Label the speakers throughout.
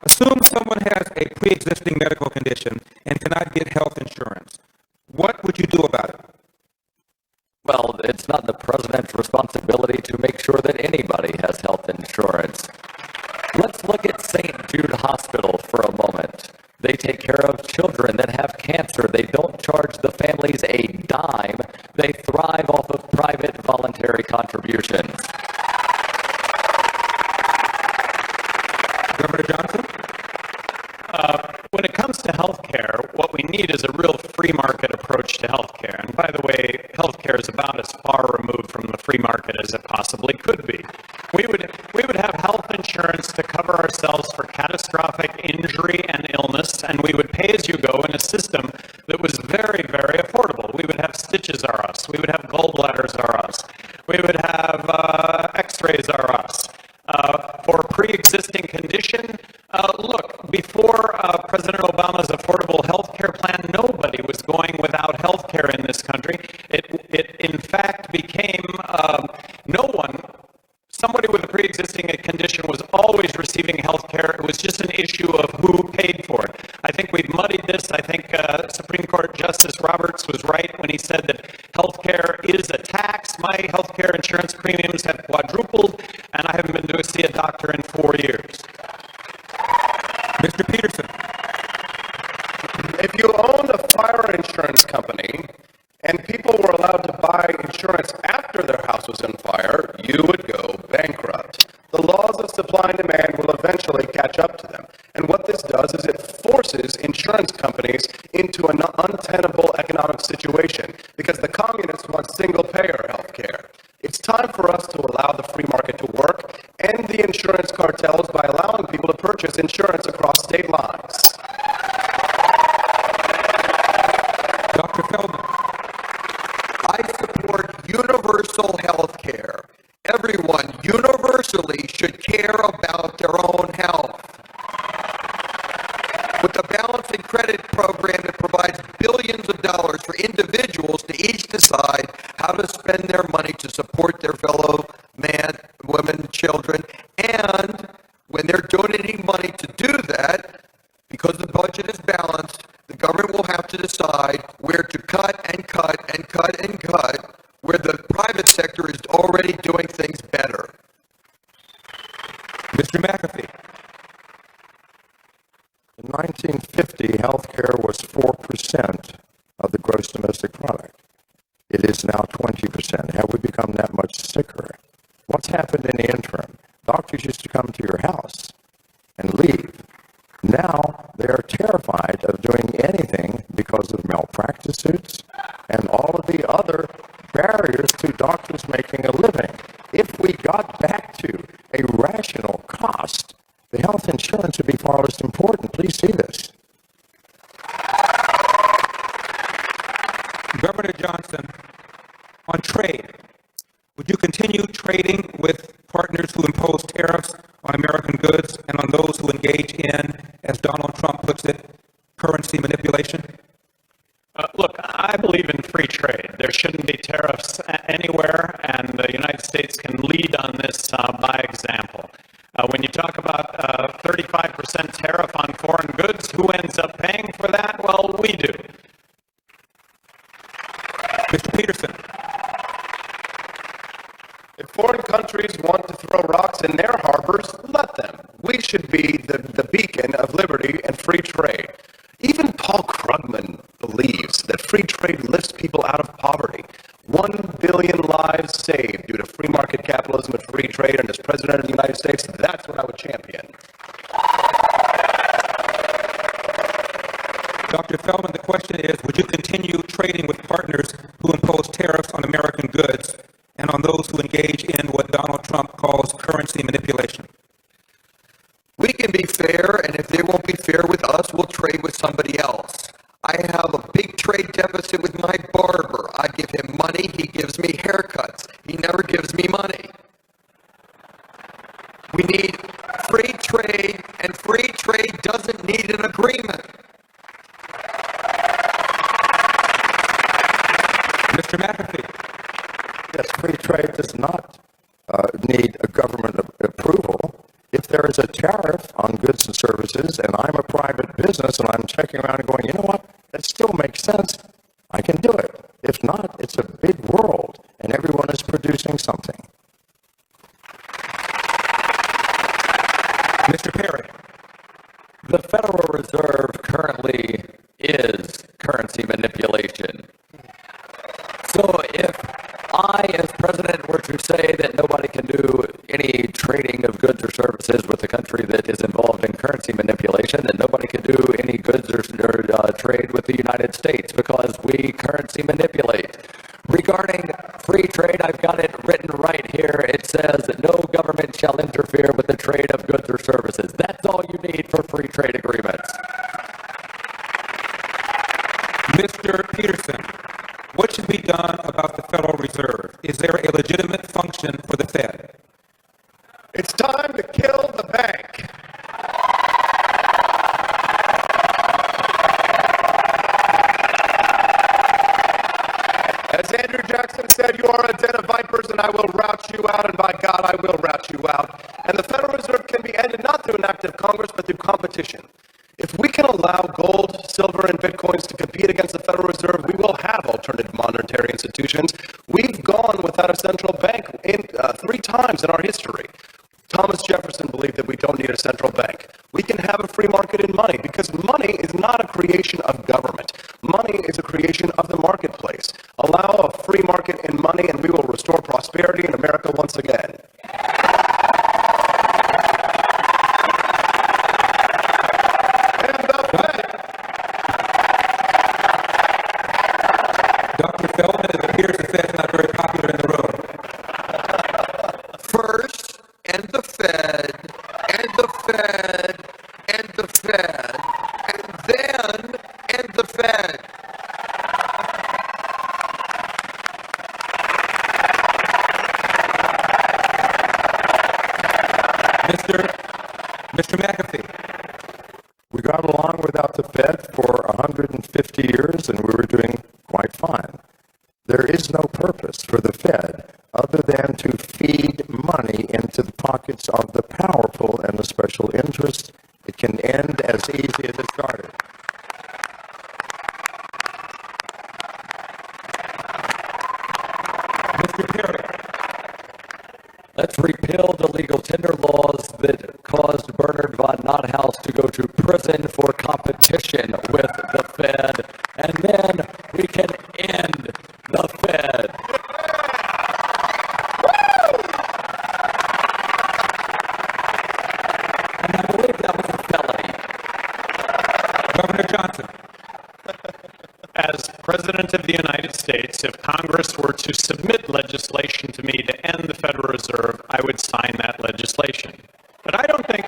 Speaker 1: Assume someone has a pre-existing medical condition and cannot get health insurance. What would you do about it?
Speaker 2: Well, it's not the president's responsibility to make sure that anybody has health insurance. Let's look at St. Jude Hospital for a moment. They take care of children that have cancer. They don't charge the families a dime. They thrive off of private voluntary contributions.
Speaker 1: Governor Johnson?
Speaker 3: When it comes to healthcare, what we need is a real free market approach to healthcare. And by the way, healthcare is about as far removed from the free market as it possibly could be. We would have health insurance to cover ourselves for catastrophic injury and illness, and we would pay as you go in a system that was very, very affordable. We would have stitches are us. We would have gallbladders are us. We would have x-rays are us. For a pre-existing condition, look, before President Obama's affordable health care plan, nobody was going without health care in this country. It in fact became somebody with a pre-existing condition was always receiving health care. It was just an issue of who paid for it. I think we've muddied this. I think Supreme Court Justice Roberts was right when he said that health care is a tax. My health care insurance premiums have quadrupled, and I haven't been to see a doctor in 4 years.
Speaker 1: Mr. Peterson.
Speaker 4: If you owned a fire insurance company and people were allowed to buy insurance after their house was on fire, you would go bankrupt. The laws of supply and demand will eventually catch up to them. And what this does is it forces insurance companies into an untenable economic situation because the communists want single-payer health care. It's time for us to allow the free market to work, end the insurance cartels by allowing people to purchase insurance across state lines.
Speaker 1: Dr. Feldman.
Speaker 5: I support universal health care. Everyone universally should care about their own health. With the Balancing Credit Program, it provides billions of dollars for individuals to each decide how to spend their money to support their fellow man, women, children. And when they're donating money to do that, because the budget is balanced, the government will have to decide where to cut and cut and cut and cut, where the private sector is already doing things better.
Speaker 1: Mr. McAfee.
Speaker 6: In 1950, healthcare was 4% of the gross domestic product. It is now 20%. Have we become that much sicker? What's happened in the interim? Doctors used to come to your house and leave. Now they are terrified of doing anything because of malpractice suits and all of the other barriers to doctors making a living. If we got back to a rational cost, the health insurance would be far less important. Please see this.
Speaker 1: Governor Johnson, on trade, would you continue trading with partners who impose tariffs on American goods and on those who engage in, as Donald Trump puts it, currency manipulation?
Speaker 3: Look, I believe in free trade. There shouldn't be tariffs anywhere, and the United States can lead on this by example. When you talk about 35% tariff on foreign goods, who ends up paying for that? Well, we do.
Speaker 1: Mr. Peterson.
Speaker 4: If foreign countries want to throw rocks in their harbors, let them. We should be the beacon of liberty and free trade. Even Paul Krugman believes that free trade lifts people out of poverty. 1 billion lives saved due to free market capitalism and free trade, and as President of the United States, that's what I would champion.
Speaker 1: Dr. Feldman, the question is, would you continue trading with partners who impose tariffs on American goods and on those who engage in what Donald Trump calls currency manipulation?
Speaker 5: We can be fair, and if they won't be fair with us, we'll trade with somebody else. I have a big trade deficit with my barber. I give him money, he gives me haircuts. He never gives me money. We need free trade, and free trade doesn't need an agreement.
Speaker 1: Mr. McAfee.
Speaker 6: Yes, free trade does not need a government approval. If there is a tariff on goods and services, and I'm a private business, and I'm checking around and going, you know what, that still makes sense. I can do it. If not, it's a big world, and everyone is producing something.
Speaker 1: Mr. Perry.
Speaker 2: The Federal Reserve currently is currency manipulation. So if I, as president, were to say that nobody can do any trading of goods or services with a country that is involved in currency manipulation, then nobody can do any goods or trade with the United States because we currency manipulate. Regarding free trade, I've got it written right here. It says that no government shall interfere with the trade of goods or services. That's all you need for free trade agreements.
Speaker 1: Mr. Peterson, what should be done about the Federal Reserve? Is there a legitimate function for the Fed?
Speaker 4: It's time to kill the bank. As Andrew Jackson said, you are a den of vipers, and I will rout you out, and by God, I will rout you out. And the Federal Reserve can be ended not through an act of Congress, but through competition. If we can allow gold, silver, and bitcoins to compete against the Federal Reserve, we will have alternative monetary institutions. We've gone without a central bank 3 times in our history. Thomas Jefferson believed that we don't need a central bank. We can have a free market in money because money is not a creation of government. Money is a creation of the marketplace. Allow a free market in money and we will restore prosperity in America once again.
Speaker 1: Dr. Feldman, it appears the Fed is not very popular in the room.
Speaker 5: First, and the Fed, and the Fed, and the Fed, and then, and the Fed.
Speaker 1: Mr. McAfee.
Speaker 6: We got along without the Fed for 150 years, and we were doing quite fine. There is no purpose for the Fed other than to feed money into the pockets of the powerful and the special interests. It can end as easy as it started.
Speaker 1: Mr. Perry.
Speaker 2: Let's repeal the legal tender laws that caused Bernard von Nothaus to go to prison for competition with the Fed, and then we can end the Fed. And I believe that was a felony.
Speaker 1: Governor Johnson.
Speaker 3: As President of the United States, if Congress were to submit legislation to me to end the Federal Reserve, I would sign that legislation. But I don't think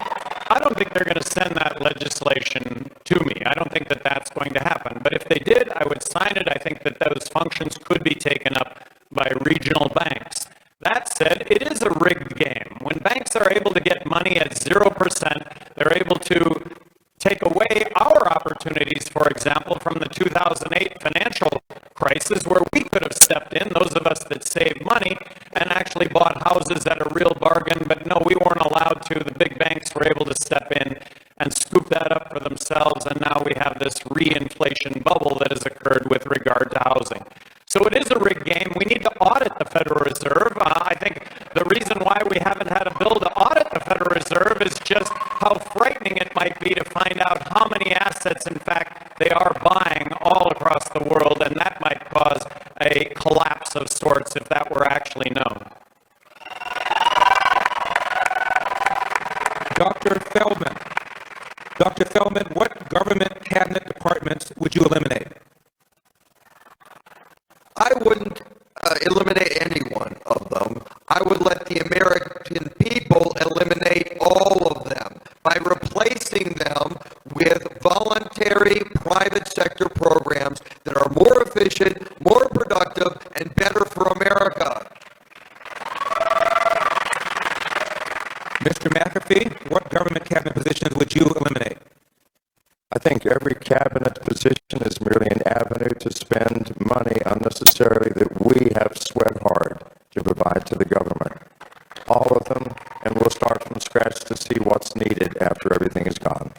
Speaker 3: they're going to send that legislation to me. I don't think that that's going to happen. But if they did, I would sign it. I think that those functions could be taken up by regional banks. That said, it is a rigged game. When banks are able to get money at 0%, they're able to take away our opportunities, for example, from the 2008 financial crisis where we could have stepped in, those of us that saved money, and actually bought houses at a real bargain, but no, we weren't allowed to. The big banks were able to step in and scoop that up for themselves, and now we have this re-inflation bubble that has occurred with regard to housing. So it is a rigged game. We need to audit the Federal Reserve. I think the reason why we haven't had a bill to audit the Federal Reserve is just how frightening it might be to find out how many assets, in fact, they are buying all across the world, and that might cause a collapse of sorts if that were actually known.
Speaker 1: Dr. Feldman, what government cabinet departments would you eliminate?
Speaker 5: I wouldn't eliminate any one of them. I would let the American people eliminate all of them by replacing them with voluntary private sector programs that are more efficient, more productive, and better for America.
Speaker 1: Mr. McAfee, what government cabinet positions would you eliminate?
Speaker 6: I think every cabinet position is merely an avenue to spend money unnecessarily that we have sweat hard to provide to the government. All of them, and we'll start from scratch to see what's needed after everything everything is gone.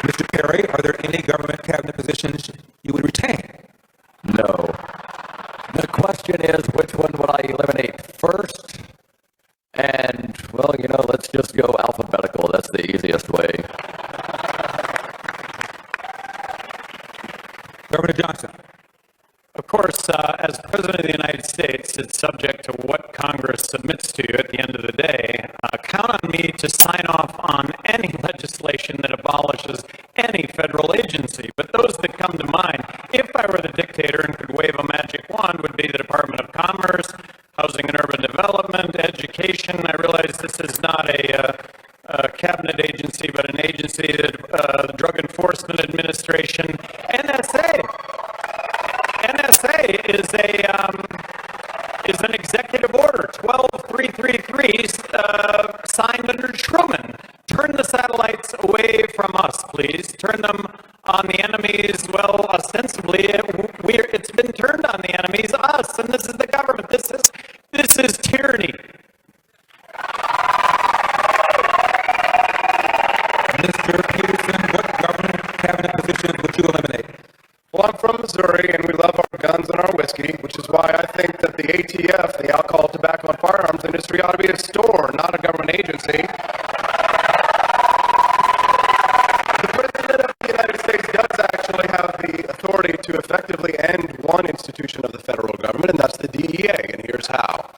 Speaker 1: Mr. Kerry, are there any government cabinet positions you would retain?
Speaker 2: No. The question is, which one would I eliminate first? And, well, let's just go alphabetical. That's the easiest way.
Speaker 1: Governor Johnson.
Speaker 3: Of course, as President of the United States, it's subject to what Congress submits to you at the end of the day. Count on me to sign off on any legislation that abolishes any federal agency. But those that come to mind, if I were the dictator and could wave a magic wand, would be the Department of Commerce, Housing and Urban Development, Education. I realize this is not a cabinet agency, but an agency that Drug Enforcement Administration, NSA. NSA is an executive order, 12333, signed under Truman. Turn the satellites away from us, please. Turn them on the enemies. Well, ostensibly, it's been turned on the enemies, us, and this is the government. This is tyranny.
Speaker 1: Mr. Peterson, what government cabinet position would you eliminate?
Speaker 4: Well, I'm from Missouri, and we love our guns and our whiskey, which is why I think that the ATF, the Alcohol, Tobacco, and Firearms industry, ought to be a store, not a government agency. The President of the United States does actually have the authority to effectively end one institution of the federal government, and that's the DEA, and here's how.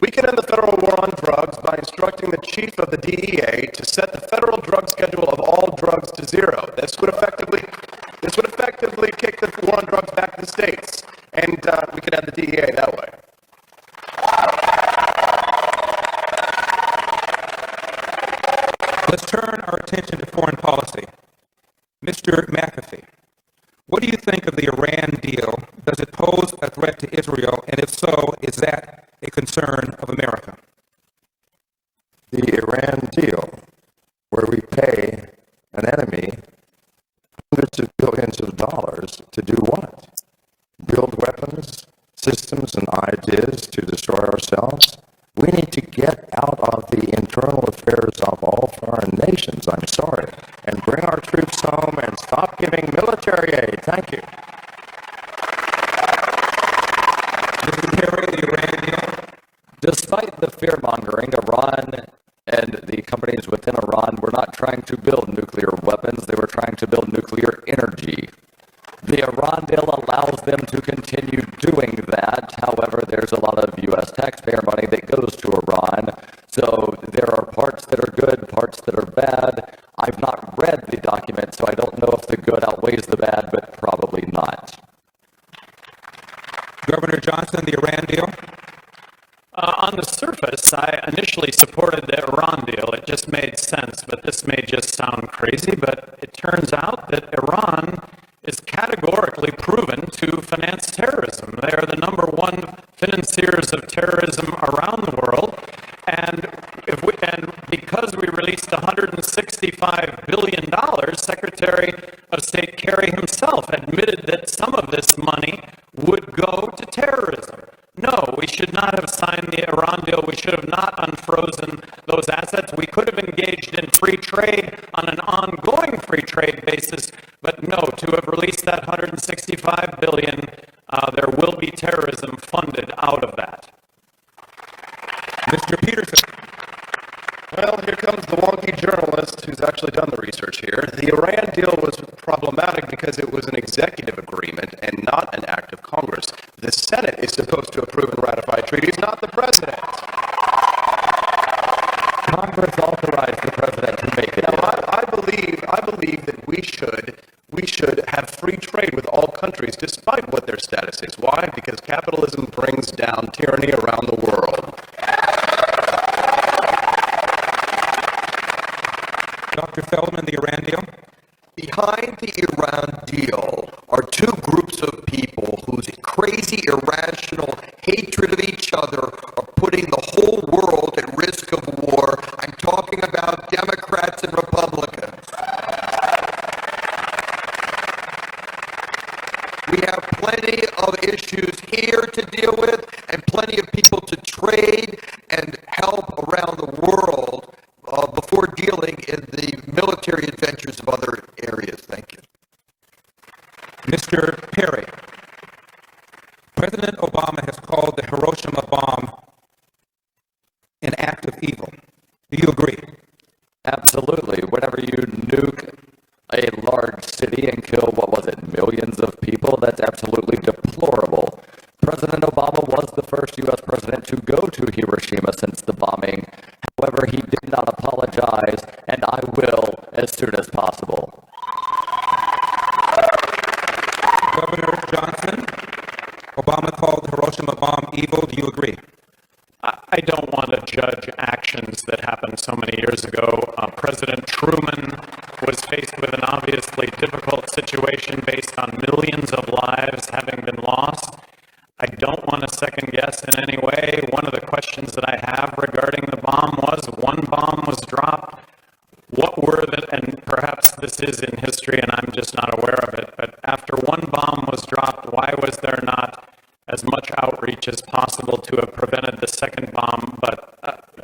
Speaker 4: We can end the federal war on drugs by instructing the chief of the DEA to set the federal drug schedule of all drugs to zero. This would effectively kick the war on drugs back to the states, and we could end the DEA that way.
Speaker 1: Let's turn our attention to foreign policy. Mr. McAfee, what do you think of the Iran deal? Does it pose a threat to Israel? And if so, is that a concern of America?
Speaker 6: The Iran deal, where we pay an enemy hundreds of billions of dollars to do what? Build weapons, systems, and ideas to destroy ourselves? We need to get out of the internal affairs of all foreign nations, I'm sorry, and bring our troops home and stop giving military aid. Thank you.
Speaker 1: Mr. Kerry, the Iran deal?
Speaker 2: Despite the fear-mongering, Iran and the companies within Iran were not trying to build nuclear weapons. They were trying to build nuclear energy. The Iran deal allows them to continue doing that. However, there's a lot of U.S. taxpayer money that goes to Iran. So there are parts that are good, parts that are bad. I've not read the document, so I don't know if the good outweighs the bad, but probably not.
Speaker 1: Governor Johnson, the Iran deal?
Speaker 3: On the surface, I initially supported the Iran deal. It just made sense, but this may just sound crazy, but it turns out that Iran is categorically proven to finance terrorism. They are the #1 financiers of terrorism around the world, and because we released $165 billion, Secretary of State Kerry himself admitted that some of this money would go to terrorism. No, we should not have signed the Iran deal. We should have not unfrozen those assets. We could have engaged in free trade on an ongoing free trade basis, but no, to have released that $165 billion, there will be terrorism funded out of that.
Speaker 1: Mr. Peterson.
Speaker 4: Well, here comes the wonky journalist who's actually done the research here. The Iran deal was problematic because it was an executive agreement and not an act of Congress. The Senate is supposed to approve and ratify treaties, not the president.
Speaker 2: Congress authorized the president to make it.
Speaker 4: Now, I believe that we should have free trade with all countries, despite what their status is. Why? Because capitalism brings down tyranny around the world.
Speaker 1: Dr. Feldman, the Iran deal?
Speaker 5: Behind the Iran deal are two groups of people whose crazy, irrational hatred of each other are putting the whole world at risk of war. I'm talking about Democrats and Republicans. We have plenty of issues here to deal with and plenty of people to trade and help around dealing in the military adventures of other areas. Thank you.
Speaker 1: Mr. Perry, President Obama has called the Hiroshima bomb an act of evil. Do you agree?
Speaker 2: Absolutely. Whenever you nuke a large city and kill, what was it, millions of people, that's absolutely deplorable. President Obama was the first U.S. president to go to Hiroshima since the bombing. However, he did not apologize, and I will as soon as possible.
Speaker 1: Governor Johnson, Obama called the Hiroshima bomb evil. Do you agree?
Speaker 3: I don't want to judge actions that happened so many years ago. President Truman was faced with an obviously difficult situation based on millions of lives having been lost. I don't want to second guess in any way. One of the questions that I have regarding the bomb was, one bomb was dropped. What were the, and perhaps this is in history and I'm just not aware of it, but after one bomb was dropped, why was there not as much outreach as possible to have prevented the second bomb? But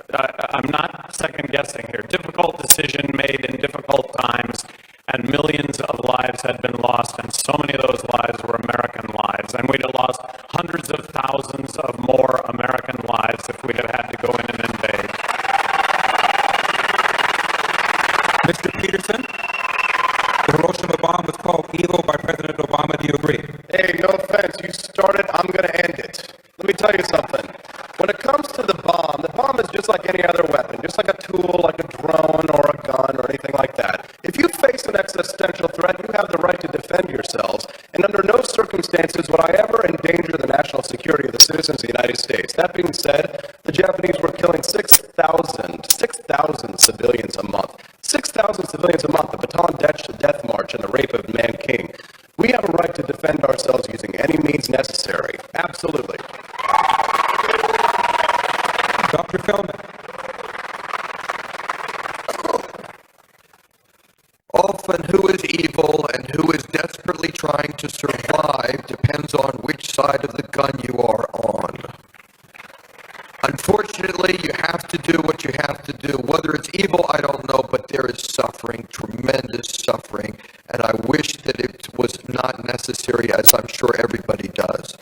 Speaker 3: I'm not second guessing here. Difficult decision made in difficult times, and millions of lives had been lost, and so many of those lives were American lives, and we'd have lost hundreds of thousands of more American lives if we'd have had to go in and invade.
Speaker 1: Mr. Peterson, the Hiroshima bomb was called evil by President Obama. Do you agree?
Speaker 4: Hey, no offense. You started, I'm going to end it. Let me tell you something. When it comes to the bomb is just like any other weapon, just like a tool, like a drone or a gun or anything like that. If you face an existential threat, you have the right to defend yourselves. And under no circumstances would I ever endanger the national security of the citizens of the United States. That being said, the Japanese were killing 6,000 civilians a month. 6,000 civilians a month, the Bataan Death March, and the rape of Nanking. We have a right to defend ourselves using any means necessary. Absolutely.
Speaker 1: Dr. Feldman.
Speaker 5: Often who is evil and who is desperately trying to survive depends on which side of the gun you are on. Unfortunately, you have to do what you have to do. Whether it's evil, I don't know, but there is suffering, tremendous suffering, and I wish that it was not necessary, as I'm sure everybody does.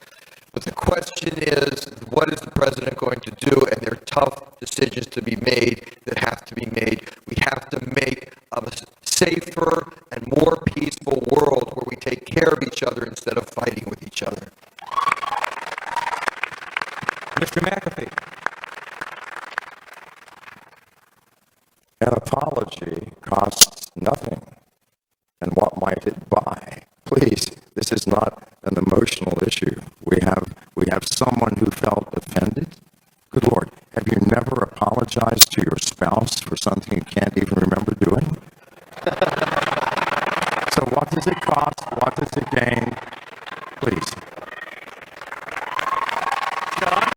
Speaker 5: But the question is, what is the president going to do? And there are tough decisions to be made that have to be made. We have to make a safer and more peaceful world where we take care of each other instead of fighting with each other.
Speaker 1: Mr. McAfee.
Speaker 6: An apology costs nothing. And what might it buy? Please, this is not an emotional issue. We have someone who felt offended. Good Lord, have you never apologized to your spouse for something you can't even remember doing? So what does it cost? What does it gain?